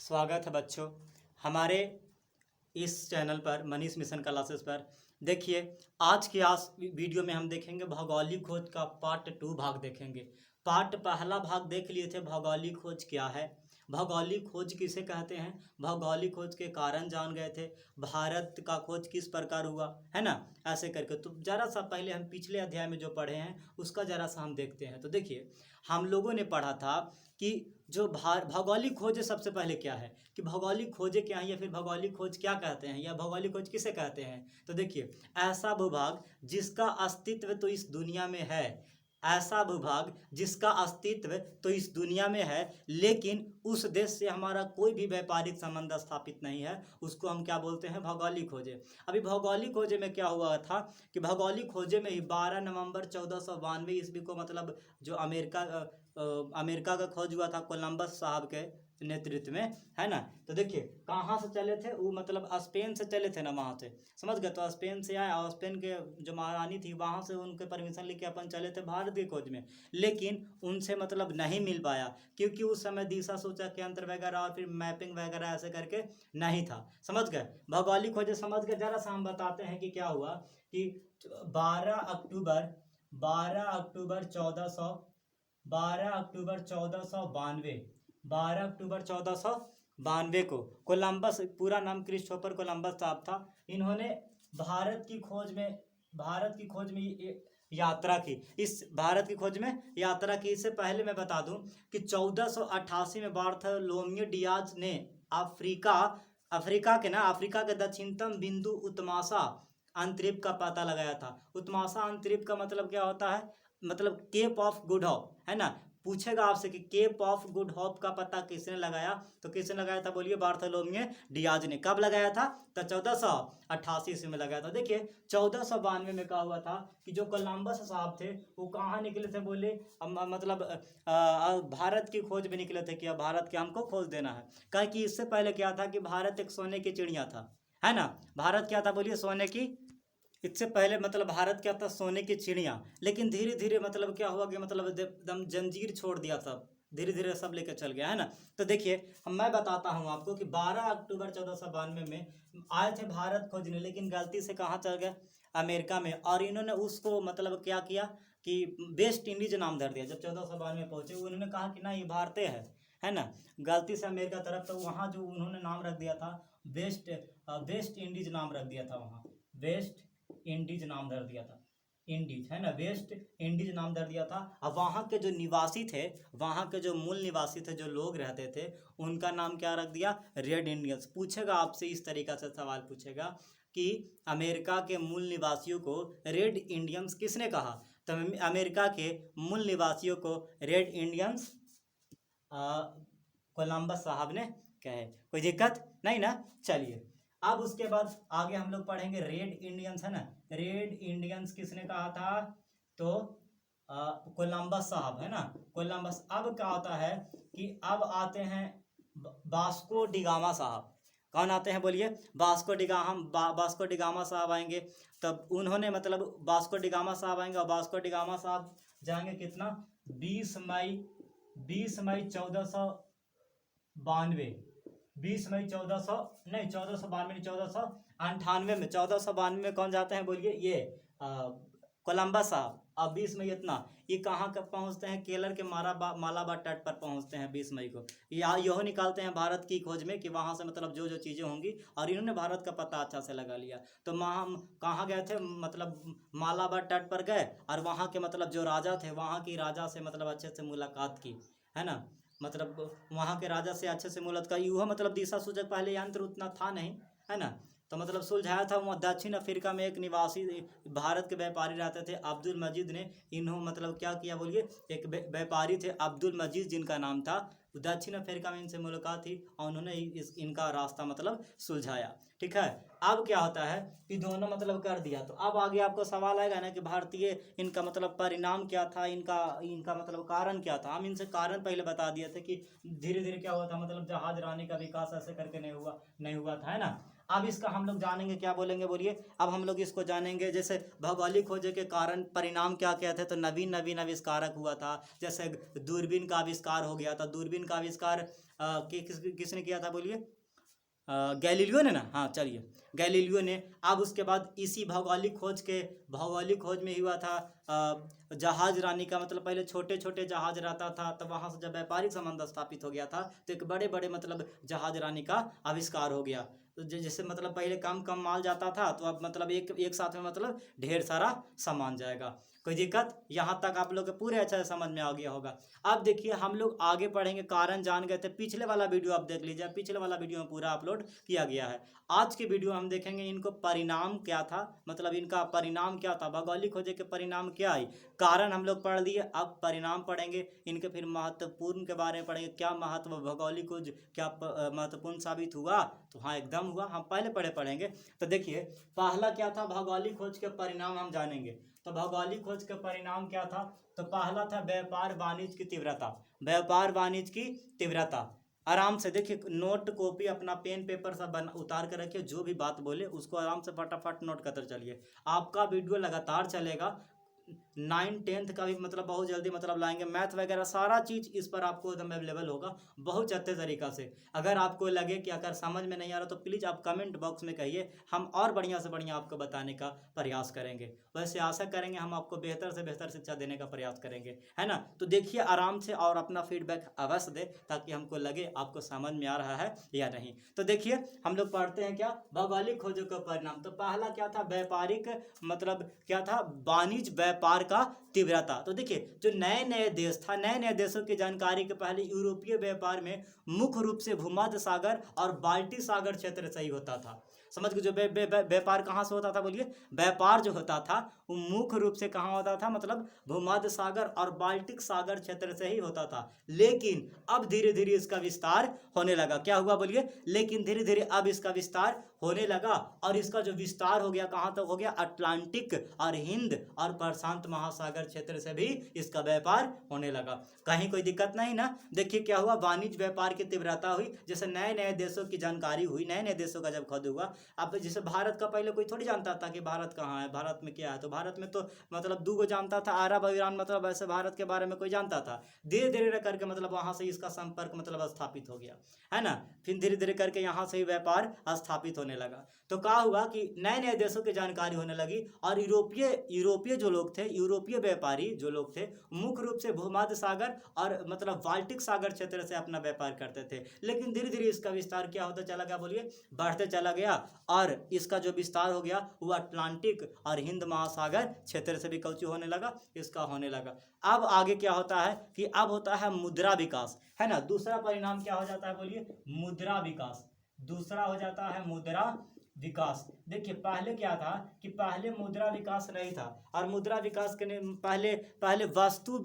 स्वागत है बच्चों हमारे इस चैनल पर मनीष मिशन क्लासेस पर। देखिए आज की वीडियो में हम देखेंगे भौगोलिक खोज का पार्ट 2 भाग देखेंगे। पार्ट पहला भाग देख लिए थे भौगोलिक खोज क्या है, भौगोलिक खोज किसे कहते हैं, भौगोलिक खोज के कारण जान गए थे, भारत का खोज किस प्रकार हुआ है ना, ऐसे करके। तो ज़रा सा पहले हम पिछले अध्याय में जो पढ़े हैं उसका ज़रा सा हम देखते हैं। तो देखिए हम लोगों ने पढ़ा था कि जो भौगोलिक खोज सबसे पहले क्या है, कि भौगोलिक खोजें क्या है या फिर भौगोलिक खोज क्या कहते हैं या भौगोलिक खोज किसे कहते हैं। तो देखिए ऐसा भूभाग जिसका अस्तित्व तो इस दुनिया में है, ऐसा भूभाग जिसका अस्तित्व तो इस दुनिया में है लेकिन उस देश से हमारा कोई भी व्यापारिक संबंध स्थापित नहीं है, उसको हम क्या बोलते हैं, भौगोलिक खोजे। अभी भौगोलिक खोजे में क्या हुआ था कि भौगोलिक खोजे में ही 12 नवंबर 1492 ईस्वी को मतलब जो अमेरिका का खोज हुआ था कोलंबस साहब के नेतृत्व में, है ना। तो देखिए कहाँ से चले थे वो, मतलब स्पेन से चले थे ना, वहाँ से समझ गए। तो स्पेन से आए और स्पेन के जो महारानी थी वहाँ से उनके परमिशन लेके अपन चले थे भारत की खोज में, लेकिन उनसे मतलब नहीं मिल पाया क्योंकि उस समय दिशा सूचक यंत्र वगैरह और फिर मैपिंग वगैरह ऐसे करके नहीं था, समझ गए। भौगोलिक खोज समझ गए। जरा सा हम बताते हैं कि क्या हुआ कि 12 अक्टूबर 1492 को कोलंबस, पूरा नाम क्रिस्टोफर कोलंबस साहब था, इन्होंने भारत की खोज में यात्रा की। इस भारत की खोज में यात्रा की। इससे पहले मैं बता दूं कि 1488 में बार्थोलोम्यू डियाज ने अफ्रीका के दक्षिणतम बिंदु उत्मासा अंतरिप का पता लगाया था। उत्मासा अंतरिप का मतलब क्या होता है, मतलब केप ऑफ गुड होप, है ना। पूछेगा आपसे कि केप ऑफ गुड होप का पता किसने लगाया, तो किसने लगाया था, बोलिए बार्थोलोम्यू डियाज ने। कब लगाया था, तो 1488 ईस्वी में लगाया था। देखिए 1492 में क्या हुआ था कि जो कोलंबस साहब थे वो कहाँ निकले थे, बोले मतलब भारत की खोज में निकले थे कि अब भारत के हमको खोज देना है। कहा कि इससे पहले क्या था कि भारत एक सोने की चिड़िया था, है ना। भारत क्या था, बोलिए सोने की, इससे पहले मतलब भारत क्या था, सोने की चिड़िया। लेकिन धीरे धीरे मतलब क्या हुआ कि मतलब एकदम जंजीर छोड़ दिया, सब धीरे धीरे सब लेकर चल गया, है ना। तो देखिए मैं बताता हूँ आपको कि 12 अक्टूबर 1492 में आए थे भारत खोजने, लेकिन गलती से कहाँ चल गए, अमेरिका में। और इन्होंने उसको मतलब क्या किया कि वेस्ट इंडीज नाम धर दिया। जब 1492 में पहुंचे उन्होंने कहा कि ना ये भारतीय है ना, गलती से अमेरिका तरफ, तो वहाँ जो उन्होंने नाम रख दिया था वेस्ट इंडीज नाम रख दिया था, वहाँ वेस्ट इंडीज नाम धर दिया था, इंडीज, है ना, वेस्ट इंडीज नाम धर दिया था। अब वहाँ के जो निवासी थे, वहाँ के जो मूल निवासी थे, जो लोग रहते थे, उनका नाम क्या रख दिया, रेड इंडियंस। पूछेगा आपसे इस तरीका से सवाल पूछेगा कि अमेरिका के मूल निवासियों को रेड इंडियंस किसने कहा, तो अमेरिका के मूल निवासियों को रेड इंडियंस कोलंबस साहब ने कहे। कोई दिक्कत नहीं ना। चलिए अब उसके बाद आगे हम लोग पढ़ेंगे रेड इंडियंस, है ना। रेड इंडियंस किसने कहा था, तो कोलंबस साहब, है ना, कोलंबस। अब क्या होता है कि अब आते हैं वास्को डिगामा साहब। कौन आते हैं, बोलिए, वास्को डिगामा साहब आएंगे। तब उन्होंने मतलब वास्को डिगामा साहब आएंगे और वास्को डिगामा साहब जाएंगे कितना, 20 मई 1492, 20 मई 1498 में, 1492 में कौन जाते हैं, बोलिए, ये कोलंबस साहब। अब 20 मई इतना, ये कहाँ कब पहुँचते हैं, केरल के मालाबार तट पर पहुँचते हैं 20 मई को। यह निकालते हैं भारत की खोज में कि वहाँ से मतलब जो जो चीज़ें होंगी, और इन्होंने भारत का पता अच्छा से लगा लिया। तो कहाँ गए थे, मतलब मालाबार तट पर गए और वहाँ के मतलब जो राजा थे, वहाँ की राजा से मतलब अच्छे से मुलाकात की, है ना। मतलब वहाँ के राजा से अच्छे से मुलाकात की, यूँ मतलब दिशा सूचक पहले यंत्र उतना था नहीं, है ना। तो मतलब सुलझाया था। वहाँ दक्षिण अफ्रीका में एक निवासी भारत के व्यापारी रहते थे, अब्दुल मजीद ने इन्हों मतलब क्या किया, बोलिए, एक व्यापारी थे अब्दुल मजीद जिनका नाम था, दक्षिण अफ्रीका में इनसे मुलाकात थी और उन्होंने इनका रास्ता मतलब सुलझाया। ठीक है, अब क्या होता है कि दोनों मतलब कर दिया। तो अब आगे आपको सवाल आएगा ना कि भारतीय इनका मतलब परिणाम क्या था, इनका मतलब कारण क्या था। हम इनसे कारण पहले बता दिए थे कि धीरे धीरे क्या हुआ था, मतलब जहाज रानी का विकास ऐसे करके नहीं हुआ था, है ना। अब इसका हम लोग जानेंगे, क्या बोलेंगे, बोलिए। अब हम लोग इसको जानेंगे जैसे भौगोलिक खोज के कारण परिणाम क्या क्या थे। तो नवीन आविष्कारक हुआ था, जैसे दूरबीन का आविष्कार हो गया था। दूरबीन दूरबीन का आविष्कार किसने किया था बोलिए? गैलीलियो ने ना। हाँ चलिए, गैलीलियो ने। अब उसके बाद इसी भौगोलिक खोज में ही हुआ था जहाज रानी का, मतलब पहले छोटे छोटे जहाज रहता था, तब वहाँ से जब व्यापारिक संबंध स्थापित हो गया था तो एक बड़े बड़े मतलब जहाज रानी का आविष्कार हो गया। तो जैसे मतलब पहले कम कम माल जाता था, तो अब मतलब एक एक साथ में मतलब ढेर सारा सामान जाएगा। कोई दिक्कत? यहाँ तक आप लोग को पूरे अच्छे से समझ में आ गया होगा। अब देखिए हम लोग आगे पढ़ेंगे, कारण जान गए थे, पिछले वाला वीडियो आप देख लीजिए, पिछले वाला वीडियो में पूरा अपलोड किया गया है। आज के वीडियो हम देखेंगे इनको परिणाम क्या था, मतलब इनका परिणाम क्या था, भौगोलिक खोज के परिणाम क्या आई। कारण हम लोग पढ़ लिए, अब परिणाम पढ़ेंगे इनके, फिर महत्वपूर्ण के बारे में पढ़ेंगे, क्या महत्व भौगोलिक खोज क्या महत्वपूर्ण साबित हुआ। तो हाँ एकदम हुआ, हम पहले पढ़ेंगे। तो देखिए पहला क्या था, भौगोलिक खोज के परिणाम हम जानेंगे। तो भौगोलिक खोज के परिणाम क्या था? तो पहला था व्यापार वाणिज्य की तीव्रता। व्यापार वाणिज्य की तीव्रता, आराम से देखिए, नोट कॉपी अपना पेन पेपर सब उतार कर रखिए, जो भी बात बोले उसको आराम से फटाफट नोट करते चलिए। आपका वीडियो लगातार चलेगा, 9th-10th का भी मतलब बहुत जल्दी मतलब लाएंगे, मैथ वगैरह सारा चीज़ इस पर आपको एकदम अवेलेबल होगा बहुत अच्छे तरीक़ा से। अगर आपको लगे कि अगर समझ में नहीं आ रहा तो प्लीज़ आप कमेंट बॉक्स में कहिए, हम और बढ़िया से बढ़िया आपको बताने का प्रयास करेंगे। वैसे आशा करेंगे हम आपको बेहतर से बेहतर शिक्षा देने का प्रयास करेंगे, है ना। तो देखिए आराम से और अपना फीडबैक अवश्य दे, ताकि हमको लगे आपको समझ में आ रहा है या नहीं। तो देखिए हम लोग पढ़ते हैं क्या, भौगोलिक खोजों का परिणाम। तो पहला क्या था, व्यापारिक मतलब क्या था, वाणिज्य व्यापार का तीव्रता। तो देखिए जो नए नए देश था, नए नए देशों की जानकारी के पहले यूरोपीय व्यापार में मुख्य रूप से भूमध्य सागर और बाल्टी सागर क्षेत्र से ही होता था। समझ गए, जो व्यापार कहाँ से होता था बोलिए, व्यापार जो होता था वो मुख्य रूप से कहाँ होता था, मतलब भूमध्य सागर और बाल्टिक सागर क्षेत्र से ही होता था। लेकिन अब धीरे धीरे इसका विस्तार होने लगा। क्या हुआ बोलिए, लेकिन धीरे धीरे अब इसका विस्तार होने लगा, और इसका जो विस्तार हो गया कहाँ तक हो गया, अटलांटिक और हिंद और प्रशांत महासागर क्षेत्र से भी इसका व्यापार होने लगा। कहीं कोई दिक्कत नहीं ना। देखिए क्या हुआ, वाणिज्य व्यापार की तीव्रता हुई, जैसे नए नए देशों की जानकारी हुई, नए नए देशों का जब खोज हुआ। अब जैसे भारत का पहले कोई थोड़ी जानता था कि भारत कहाँ है, भारत में क्या है। तो भारत में तो मतलब 2 जानता था, अरब और ईरान, मतलब ऐसे भारत के बारे में कोई जानता था। धीरे धीरे करके मतलब वहाँ से इसका संपर्क मतलब स्थापित हो गया, है ना। फिर धीरे धीरे करके यहाँ से ही व्यापार स्थापित होने लगा। तो क्या हुआ कि नए नए देशों की जानकारी होने लगी, और यूरोपीय जो लोग थे, यूरोपीय व्यापारी जो लोग थे, मुख्य रूप से भूमध्य सागर और मतलब बाल्टिक सागर क्षेत्र से अपना व्यापार करते थे। लेकिन धीरे धीरे इसका विस्तार क्या होता चला गया बोलिए, बढ़ते चला गया, और इसका जो विस्तार हो गया वो अटलांटिक और हिंद महासागर क्षेत्र से भी कौची होने लगा, इसका होने लगा। अब आगे क्या होता है कि अब होता है मुद्रा विकास, है ना। दूसरा परिणाम क्या हो जाता है बोलिए, मुद्रा विकास। दूसरा हो जाता है मुद्रा विकास। देखिए पहले क्या था कि पहले मुद्रा विकास नहीं था, और मुद्रा विकास के पहले पहले वस्तु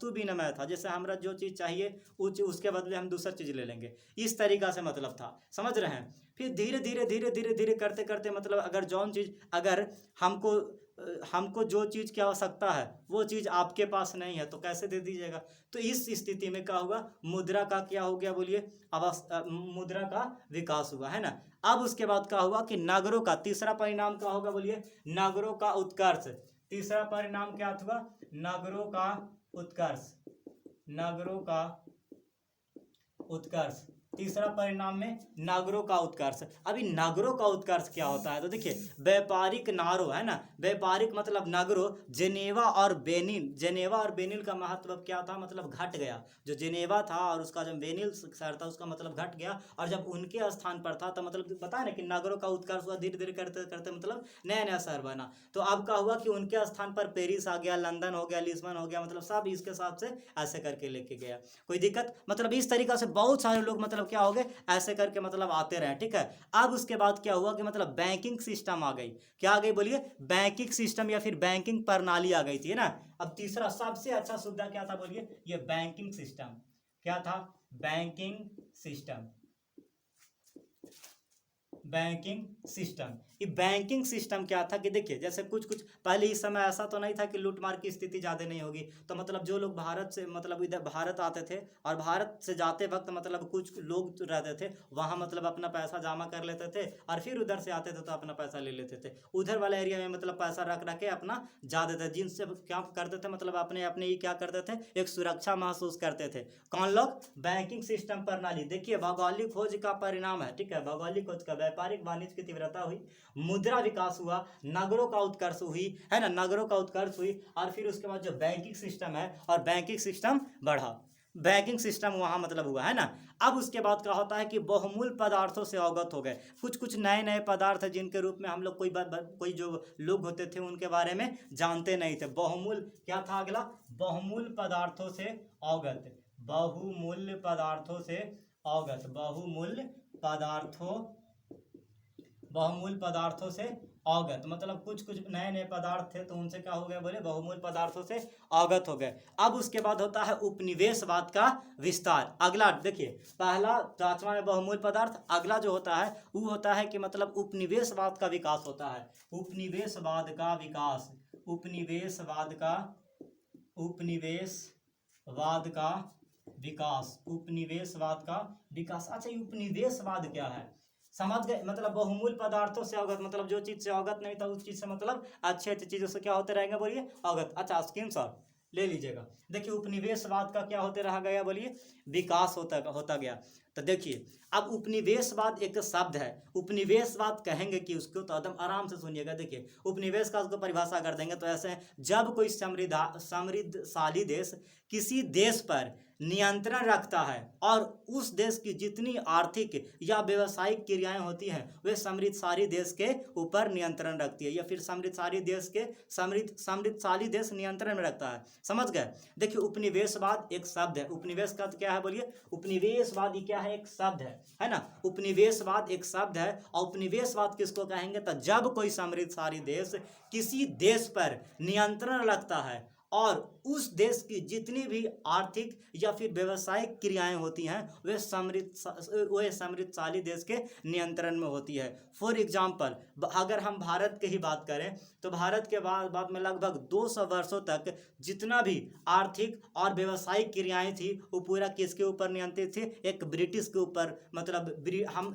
विनिमय था। जैसे हमरा जो चीज़ चाहिए उसके बदले हम दूसरा चीज़ ले लेंगे, इस तरीका से मतलब था, समझ रहे हैं। फिर धीरे धीरे धीरे धीरे धीरे करते करते मतलब अगर जौन चीज़, अगर हमको जो चीज़ की आवश्यकता है वो चीज़ आपके पास नहीं है तो कैसे दे दीजिएगा। तो इस स्थिति में क्या हुआ, मुद्रा का क्या हो गया बोलिए, मुद्रा का विकास हुआ, है ना। अब उसके बाद क्या हुआ कि नगरों का, तीसरा परिणाम क्या होगा बोलिए, नगरों का उत्कर्ष। तीसरा परिणाम क्या हुआ, नगरों का उत्कर्ष। नगरों का उत्कर्ष, तीसरा परिणाम में नगरों का उत्कर्ष। अभी नगरों का उत्कर्ष क्या होता है, तो देखिए व्यापारिक नारों, है ना, व्यापारिक मतलब नगरों, जेनेवा और बेनिल का महत्व क्या था, मतलब घट गया। जो जेनेवा था और उसका जो बेनिल शहर था उसका मतलब घट गया, और जब उनके स्थान पर था तो मतलब बताया ना कि नगरों का उत्कर्ष हुआ, धीरे धीरे करते करते मतलब नया नया शहर बना। तो अब क्या हुआ कि उनके स्थान पर पेरिस आ गया, लंदन हो गया, लिस्बन हो गया, मतलब सब इसके साथ से ऐसे करके लेके गया। कोई दिक्कत, मतलब इस तरीका से बहुत सारे लोग मतलब क्या हो गए, ऐसे करके मतलब आते रहे, ठीक है। अब उसके बाद क्या हुआ कि मतलब बैंकिंग सिस्टम आ गई। क्या आ गई बोलिए, बैंकिंग सिस्टम या फिर बैंकिंग प्रणाली आ गई थी, है ना। अब तीसरा सबसे अच्छा सुविधा क्या था बोलिए, ये बैंकिंग सिस्टम। क्या था, बैंकिंग सिस्टम। Banking system. ये बैंकिंग सिस्टम क्या था कि देखिए, जैसे कुछ कुछ पहले इस समय ऐसा तो नहीं था कि लूटमार की स्थिति ज़्यादा नहीं होगी, तो मतलब जो लोग भारत से मतलब इधर भारत आते थे और भारत से जाते वक्त मतलब कुछ लोग तो रहते थे वहाँ, मतलब अपना पैसा जमा कर लेते थे और फिर उधर से आते थे तो अपना पैसा ले लेते थे, उधर वाले एरिया में मतलब पैसा रख रख के अपना जा देते थे, जिनसे क्या करते थे मतलब अपने अपने ही क्या करते थे, एक सुरक्षा महसूस करते थे। कौन लोग? बैंकिंग सिस्टम प्रणाली। देखिए, भौगोलिक खोज का परिणाम है, ठीक है, भौगोलिक खोज का व्यापारिक वाणिज्य की तीव्रता हुई, मुद्रा विकास हुआ, नगरों का उत्कर्ष हुई, है ना, नगरों का उत्कर्ष हुई, और फिर उसके बाद जो बैंकिंग सिस्टम है और बैंकिंग सिस्टम बढ़ा, बैंकिंग सिस्टम वहाँ मतलब हुआ, है ना। अब उसके बाद क्या होता है कि बहुमूल्य पदार्थों से अवगत हो गए, कुछ कुछ नए नए पदार्थ है जिनके रूप में हम लोग कोई जो लोग होते थे उनके बारे में जानते नहीं थे। बहुमूल्य क्या था अगला? बहुमूल्य पदार्थों से अवगत, बहुमूल्य पदार्थों से अवगत, बहुमूल्य पदार्थों से अवगत, मतलब कुछ कुछ नए नए पदार्थ थे तो उनसे क्या हो गए, बोले बहुमूल्य पदार्थों से अवगत हो गए। अब उसके बाद होता है उपनिवेशवाद का विस्तार। अगला देखिए, पहला पांचवा में बहुमूल्य पदार्थ, अगला जो होता है वो होता है कि मतलब उपनिवेशवाद का विकास होता है, उपनिवेशवाद का विकास, उपनिवेशवाद का उपनिवेशवाद का विकास, उपनिवेशवाद का विकास। अच्छा, ये उपनिवेशवाद क्या है? समझ गए, मतलब बहुमूल्य पदार्थों से अवगत, मतलब जो चीज से अवगत नहीं था उस चीज से मतलब अच्छी अच्छी चीजों से क्या होते रहेंगे, बोलिए, अवगत। अच्छा, स्क्रीनशॉट ले लीजिएगा। देखिए, उपनिवेशवाद का क्या होते रहा गया, बोलिए, विकास होता होता गया। तो देखिए, अब उपनिवेशवाद एक शब्द है, उपनिवेशवाद कहेंगे कि उसको, तो एकदम आराम से सुनिएगा। देखिए, उपनिवेश का उसको परिभाषा कर देंगे तो ऐसे है, जब कोई समृद्धशाली देश किसी देश पर नियंत्रण रखता है और उस देश की जितनी आर्थिक या व्यवसायिक क्रियाएं होती हैं वे समृद्धशाली देश के ऊपर नियंत्रण रखती है, या फिर समृद्धशाली देश नियंत्रण में रखता है। समझ गए? देखिए, उपनिवेशवाद एक शब्द है, उपनिवेश का क्या है, बोलिए, उपनिवेशवाद ये क्या है, एक शब्द है ना, उपनिवेशवाद एक शब्द है। और उपनिवेशवाद किसको कहेंगे, तो जब कोई समृद्धशाली देश किसी देश पर नियंत्रण रखता है और उस देश की जितनी भी आर्थिक या फिर व्यवसायिक क्रियाएं होती हैं वे समृद्धशाली देश के नियंत्रण में होती है। फॉर एग्जाम्पल, अगर हम भारत की ही बात करें तो भारत के बाद में लगभग 200 वर्षों तक जितना भी आर्थिक और व्यवसायिक क्रियाएं थी वो पूरा किसके ऊपर नियंत्रित थी, एक ब्रिटिश के ऊपर, मतलब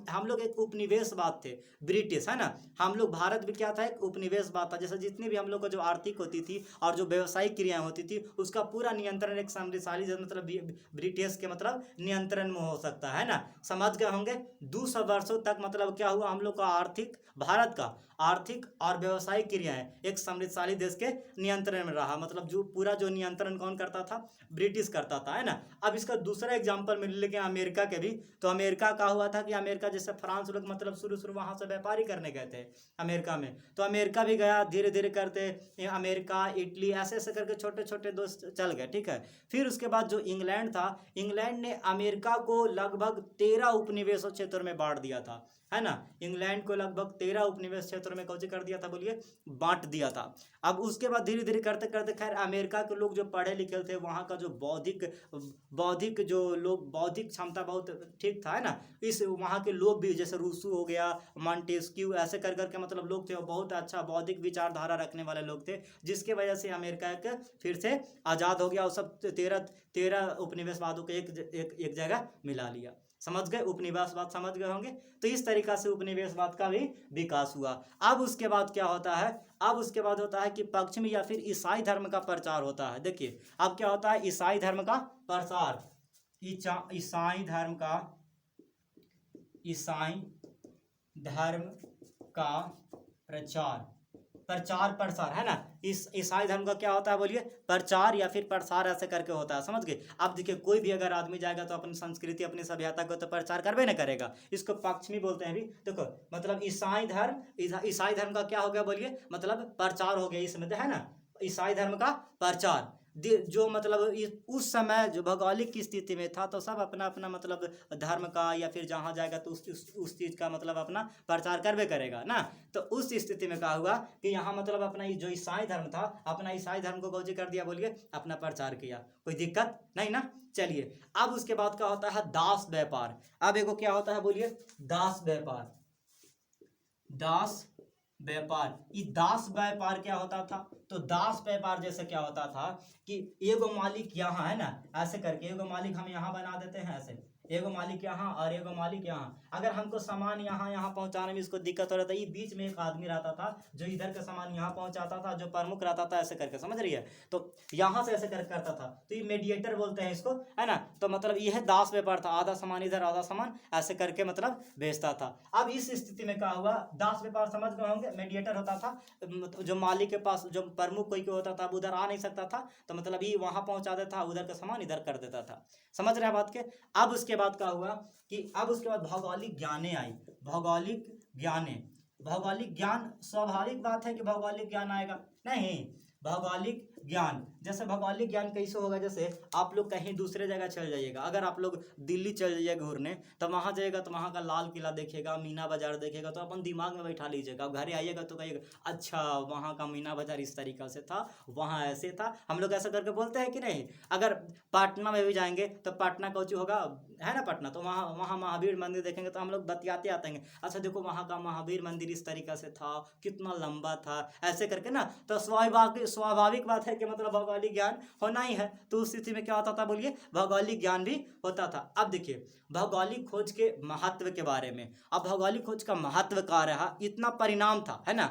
हम लोग एक उपनिवेशवाद थे, ब्रिटिश, है ना, हम लोग भारत भी क्या था, एक उपनिवेशवाद था। जैसे जितनी भी हम लोग को जो आर्थिक होती थी और जो व्यवसायिक क्रियाएं होती थी उसका पूरा नियंत्रण एक समृद्धशाली मतलब ब्रिटिश के मतलब नियंत्रण में हो सकता है ना। समझ गए होंगे? 200 वर्षों तक मतलब क्या हुआ, हम लोग का आर्थिक, भारत का आर्थिक और व्यवसायिक क्रियाएं एक समृद्धशाली देश के नियंत्रण में रहा, मतलब जो पूरा जो नियंत्रण कौन करता था, ब्रिटिश करता था, है ना। अब इसका दूसरा एग्जाम्पल मिल लेंगे अमेरिका के भी। तो अमेरिका का हुआ था कि अमेरिका जैसे फ्रांस लोग मतलब शुरू शुरू वहां से व्यापारी करने गए थे अमेरिका में, तो अमेरिका भी गया धीरे धीरे करते, अमेरिका, इटली, ऐसे ऐसे करके छोटे छोटे दोस्त चल गए, ठीक है। फिर उसके बाद जो इंग्लैंड था, इंग्लैंड ने अमेरिका को लगभग 13 उपनिवेश क्षेत्रों में बांट दिया था, है ना। इंग्लैंड को लगभग 13 उपनिवेश क्षेत्रों में कौन कर दिया था, बोलिए, बांट दिया था। अब उसके बाद धीरे धीरे करते करते खैर अमेरिका के लोग जो पढ़े लिखे थे वहाँ का जो बौद्धिक जो लोग, बौद्धिक क्षमता बहुत ठीक था, है ना। इस वहाँ के लोग भी जैसे रूसो हो गया, मॉन्टेस्क्यू, ऐसे कर करके मतलब लोग थे, बहुत अच्छा बौद्धिक विचारधारा रखने वाले लोग थे, जिसके वजह से अमेरिका एक फिर से आज़ाद हो गया और सब 13 उपनिवेशवादों को एक जगह मिला लिया। समझ गए? उपनिवेशवाद समझ गए होंगे। तो इस तरीका से उपनिवेशवाद का भी विकास हुआ। अब उसके बाद क्या होता है, अब उसके बाद होता है कि पश्चिमी या फिर ईसाई धर्म का प्रचार होता है। देखिए, अब क्या होता है, ईसाई धर्म का प्रसार, ईसाई धर्म का, ईसाई धर्म का प्रचार, प्रचार प्रसार, है ना। इस ईसाई धर्म का क्या होता है, बोलिए, प्रचार या फिर प्रसार, ऐसे करके होता है। समझ गए? अब देखिए, कोई भी अगर आदमी जाएगा तो अपनी संस्कृति अपनी सभ्यता को तो प्रचार करबे ना करेगा, इसको पश्चिमी बोलते हैं भी। देखो, मतलब ईसाई धर्म का क्या हो गया, बोलिए, मतलब प्रचार हो गया इसमें, है ना, ईसाई धर्म का प्रचार। जो मतलब उस समय जो भौगोलिक की स्थिति में था तो सब अपना अपना मतलब धर्म का या फिर जहाँ जाएगा तो उस चीज़ का मतलब अपना प्रचार करबे करेगा ना। तो उस स्थिति में क्या हुआ कि यहाँ मतलब अपना जो ईसाई धर्म था, अपना ईसाई धर्म को कौन कर दिया, बोलिए, अपना प्रचार किया। कोई दिक्कत नहीं ना। चलिए, अब उसके बाद क्या होता है, दास व्यापार। अब एगो क्या होता है, बोलिए, दास व्यापार। दास व्यापार। ये दास व्यापार क्या होता था? तो दास व्यापार जैसे क्या होता था कि एगो मालिक यहाँ है ना, ऐसे करके एगो मालिक हम यहाँ बना देते हैं, ऐसे एगो मालिक यहाँ और एगो मालिक यहाँ। अगर हमको सामान यहाँ यहाँ पहुँचाने में इसको दिक्कत हो रहा था, ये बीच में एक आदमी रहता था जो इधर का सामान यहाँ पहुँचाता था, जो प्रमुख रहता था, ऐसे करके, समझ रही है? तो यहाँ से ऐसे करके करता था, तो ये मीडिएटर बोलते हैं इसको, है ना। तो मतलब यह दास व्यापार था, आधा सामान इधर आधा सामान ऐसे करके मतलब बेचता था। अब इस स्थिति में क्या हुआ, दास व्यापार समझ गए होंगे, मीडिएटर होता था, जो मालिक के पास जो प्रमुख कोई होता था उधर आ नहीं सकता था, तो मतलब ये वहां पहुंचा देता था, उधर का सामान इधर कर देता था। समझ रहे हैं बात के? अब उसके बाद क्या हुआ कि अब उसके बाद भौगोलिक ज्ञाने आई। भौगोलिक ज्ञाने, भौगोलिक ज्ञान, स्वाभाविक बात है कि भौगोलिक ज्ञान आएगा, नहीं। भौगोलिक ज्ञान, जैसे भौगोलिक ज्ञान कैसे होगा, जैसे आप लोग कहीं दूसरे जगह चल जाइएगा, अगर आप लोग दिल्ली चल जाइएगा घूरने, तो वहाँ जाइएगा तो वहाँ का लाल किला देखेगा, मीना बाजार देखेगा, तो अपन दिमाग में बैठा लीजिएगा। अब घर आइएगा तो कहिएगा अच्छा वहाँ का मीना बाजार इस तरीक़ा से था, वहाँ ऐसे था। हम लोग ऐसा करके बोलते हैं कि नहीं? अगर पटना में भी जाएंगे तो पटना का उचू होगा, है ना पटना, तो वहाँ वहाँ महावीर मंदिर देखेंगे तो हम लोग बतियाते आते हैं, अच्छा देखो वहाँ का महावीर मंदिर इस तरीक़ा से था, कितना लंबा था, ऐसे करके ना। तो स्वाभाविक बात है कि मतलब भौगोलिक ज्ञान होना ही है। तो उस स्थिति में क्या होता था, बोलिए, भौगोलिक ज्ञान भी होता था। अब देखिए भौगोलिक खोज के महत्व के बारे में। अब भौगोलिक खोज का महत्व क्या रहा, इतना परिणाम था, है ना,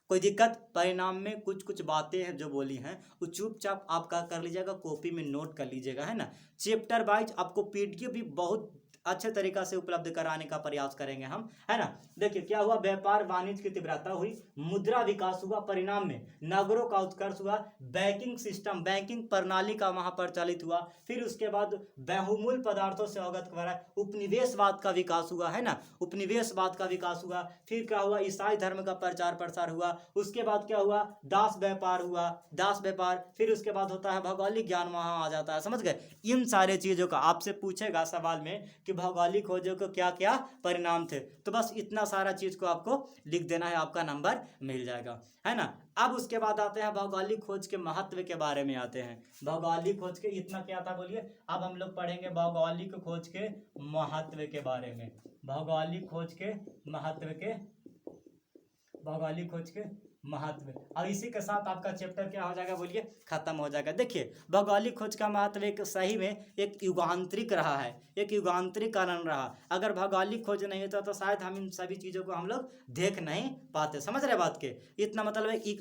कोई दिक्कत? परिणाम में कुछ कुछ बातें हैं जो बोली हैं, वो चुपचाप आप क्या कर लीजिएगा, कॉपी में नोट कर लीजिएगा, है ना। चैप्टर वाइज आपको पीडीएफ भी बहुत अच्छे तरीका से उपलब्ध कराने का प्रयास करेंगे हम, है ना। देखिए क्या हुआ, व्यापार वाणिज्य की तीव्रता हुई, मुद्रा विकास हुआ, परिणाम में नगरों का उत्कर्ष हुआ, बैंकिंग सिस्टम, बैंकिंग प्रणाली का वहां प्रचलित हुआ, फिर उसके बाद बहुमूल्य पदार्थों से अवगत कराया, उपनिवेशवाद का विकास हुआ, है ना, उपनिवेशवाद का विकास हुआ। फिर क्या हुआ, ईसाई धर्म का प्रचार प्रसार हुआ। उसके बाद क्या हुआ, दास व्यापार हुआ, दास व्यापार। फिर उसके बाद होता है भौगोलिक ज्ञान, वहां आ जाता है, समझ गए। इन सारे चीजों का आपसे पूछेगा सवाल में कि भौगोलिक खोजों को क्या क्या परिणाम थे, तो बस इतना सारा चीज को आपको लिख देना है, आपका नंबर मिल जाएगा, है ना। अब उसके बाद आते हैं भौगोलिक खोज के महत्व के बारे में आते हैं। भौगोलिक खोज के इतना क्या था बोलिए। अब हम लोग पढ़ेंगे भौगोलिक खोज के महत्व के बारे में। भौगोलिक खोज के महत्व के, भौगोलिक खोज के महत्व, और इसी के साथ आपका चैप्टर क्या हो जाएगा बोलिए, खत्म हो जाएगा। देखिए भौगोलिक खोज का महत्व एक सही में एक युगांतरिक रहा है, एक युगांतरिक कारण रहा। अगर भौगोलिक खोज नहीं होता तो शायद हम इन सभी चीज़ों को हम लोग देख नहीं पाते, समझ रहे बात के। इतना मतलब है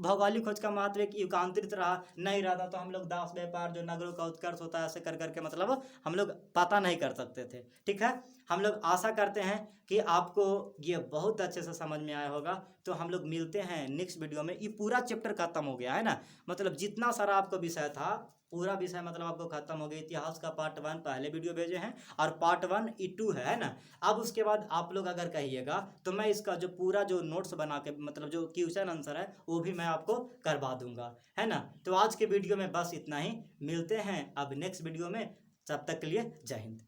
भौगोलिक खोज का महत्व एक युगांतरित रहा, नहीं रहता तो हम लोग दास व्यापार जो नगरों का उत्कर्ष होता है ऐसे कर करके मतलब हम लोग पता नहीं कर सकते थे। ठीक है, हम लोग आशा करते हैं कि आपको ये बहुत अच्छे से समझ में आया होगा। तो हम लोग मिलते हैं नेक्स्ट वीडियो में। ये पूरा चैप्टर खत्म हो गया है ना, मतलब जितना सारा आपको विषय था पूरा विषय मतलब आपको खत्म हो गया। इतिहास का पार्ट 1 पहले वीडियो भेजे हैं और पार्ट 1 E2 है ना। अब उसके बाद आप लोग अगर कहिएगा तो मैं इसका जो पूरा जो नोट्स बना के मतलब जो क्वेश्चन आंसर है वो भी मैं आपको करवा दूंगा, है ना। तो आज के वीडियो में बस इतना ही, मिलते हैं अब नेक्स्ट वीडियो में, तब तक के लिए जय हिंद।